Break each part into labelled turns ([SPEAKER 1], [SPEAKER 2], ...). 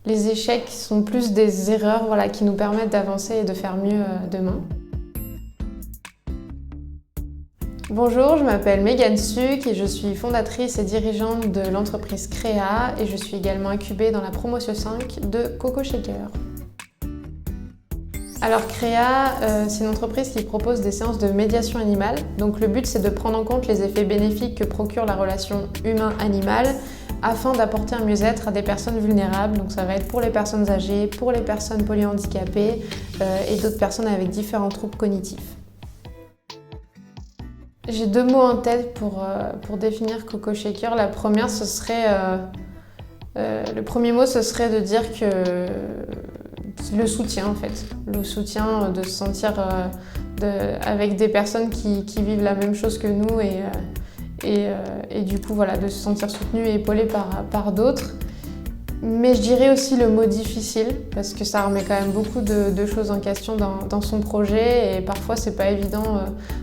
[SPEAKER 1] Les échecs sont plus des erreurs qui nous permettent d'avancer et de faire mieux demain. Bonjour, je m'appelle Mégane Suc et je suis fondatrice et dirigeante de l'entreprise Créa et je suis également incubée dans la promotion 5 de Coco Shaker. Alors Créa, c'est une entreprise qui propose des séances de médiation animale. Donc le but c'est de prendre en compte les effets bénéfiques que procure la relation humain-animal afin d'apporter un mieux-être à des personnes vulnérables. Donc ça va être pour les personnes âgées, pour les personnes polyhandicapées et d'autres personnes avec différents troubles cognitifs. J'ai deux mots en tête pour définir Coco Shaker. La première, le premier mot, ce serait de dire que le soutien en fait. Le soutien, de se sentir avec des personnes qui vivent la même chose que nous et du coup de se sentir soutenu et épaulé par d'autres. Mais je dirais aussi le mot difficile parce que ça remet quand même beaucoup de choses en question dans son projet et parfois c'est pas évident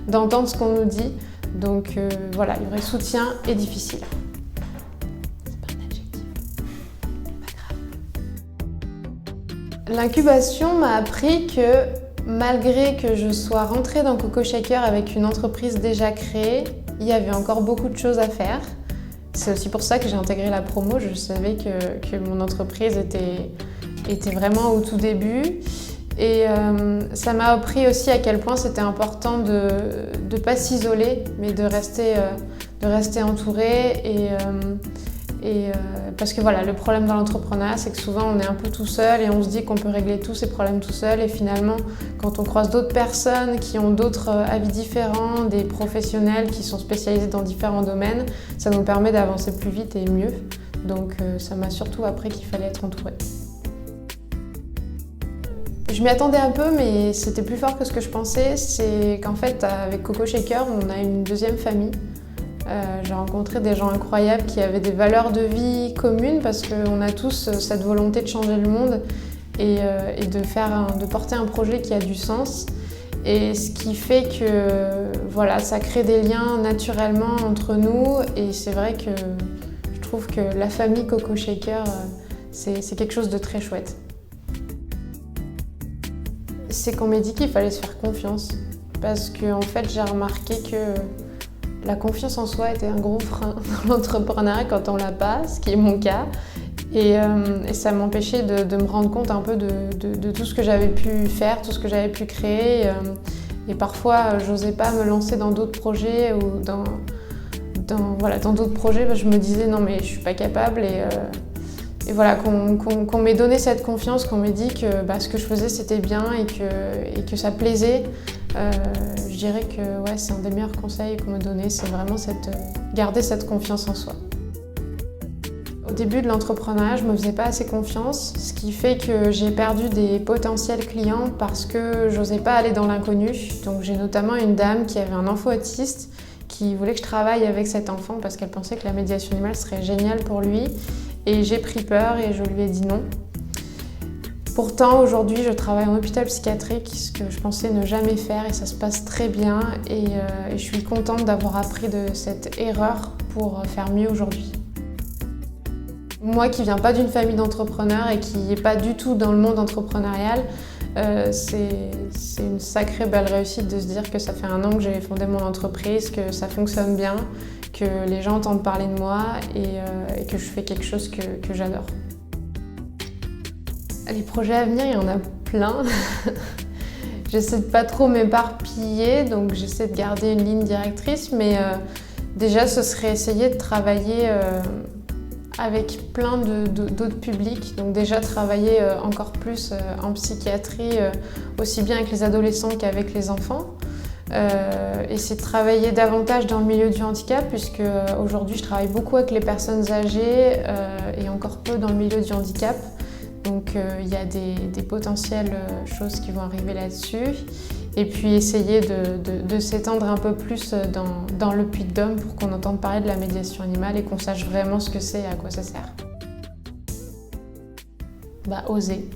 [SPEAKER 1] d'entendre ce qu'on nous dit. Donc il y aurait soutien et difficile. C'est pas un adjectif, pas grave. L'incubation m'a appris que malgré que je sois rentrée dans Coco Shaker avec une entreprise déjà créée, il y avait encore beaucoup de choses à faire. C'est aussi pour ça que j'ai intégré la promo. Je savais que mon entreprise était vraiment au tout début. Et ça m'a appris aussi à quel point c'était important de ne pas s'isoler, mais de rester entouré. Parce que le problème dans l'entrepreneuriat, c'est que souvent on est un peu tout seul et on se dit qu'on peut régler tous ces problèmes tout seul. Et finalement, quand on croise d'autres personnes qui ont d'autres avis différents, des professionnels qui sont spécialisés dans différents domaines, ça nous permet d'avancer plus vite et mieux. Donc ça m'a surtout appris qu'il fallait être entouré. Je m'y attendais un peu, mais c'était plus fort que ce que je pensais. C'est qu'en fait, avec Coco Shaker, on a une deuxième famille. J'ai rencontré des gens incroyables qui avaient des valeurs de vie communes parce qu'on a tous cette volonté de changer le monde et de porter un projet qui a du sens. Et ce qui fait que ça crée des liens naturellement entre nous. Et c'est vrai que je trouve que la famille Coco Shaker, c'est quelque chose de très chouette. C'est qu'on m'a dit qu'il fallait se faire confiance parce que en fait, j'ai remarqué que la confiance en soi était un gros frein dans l'entrepreneuriat quand on l'a pas, ce qui est mon cas. Et ça m'empêchait de me rendre compte un peu de tout ce que j'avais pu faire, tout ce que j'avais pu créer. Et parfois, j'osais pas me lancer dans d'autres projets ou dans d'autres projets. Je me disais non mais je suis pas capable. Et qu'on m'ait donné cette confiance, qu'on m'ait dit que ce que je faisais c'était bien et que ça plaisait. Je dirais que c'est un des meilleurs conseils qu'on m'a donné, c'est vraiment garder cette confiance en soi. Au début de l'entrepreneuriat, je ne me faisais pas assez confiance, ce qui fait que j'ai perdu des potentiels clients parce que j'osais pas aller dans l'inconnu. Donc j'ai notamment une dame qui avait un enfant autiste qui voulait que je travaille avec cet enfant parce qu'elle pensait que la médiation animale serait géniale pour lui. Et j'ai pris peur et je lui ai dit non. Pourtant, aujourd'hui, je travaille en hôpital psychiatrique, ce que je pensais ne jamais faire et ça se passe très bien. Et je suis contente d'avoir appris de cette erreur pour faire mieux aujourd'hui. Moi qui viens pas d'une famille d'entrepreneurs et qui n'est pas du tout dans le monde entrepreneurial, c'est une sacrée belle réussite de se dire que ça fait 1 an que j'ai fondé mon entreprise, que ça fonctionne bien, que les gens entendent parler de moi et que je fais quelque chose que j'adore. Les projets à venir, il y en a plein. J'essaie de pas trop m'éparpiller, donc j'essaie de garder une ligne directrice, mais déjà ce serait essayer de travailler avec plein d'autres publics. Donc déjà travailler encore plus en psychiatrie, aussi bien avec les adolescents qu'avec les enfants. Essayer de travailler davantage dans le milieu du handicap puisque aujourd'hui je travaille beaucoup avec les personnes âgées et encore peu dans le milieu du handicap. Donc il y a des potentielles choses qui vont arriver là-dessus. Et puis essayer de s'étendre un peu plus dans le Puy-de-Dôme pour qu'on entende parler de la médiation animale et qu'on sache vraiment ce que c'est et à quoi ça sert. Oser.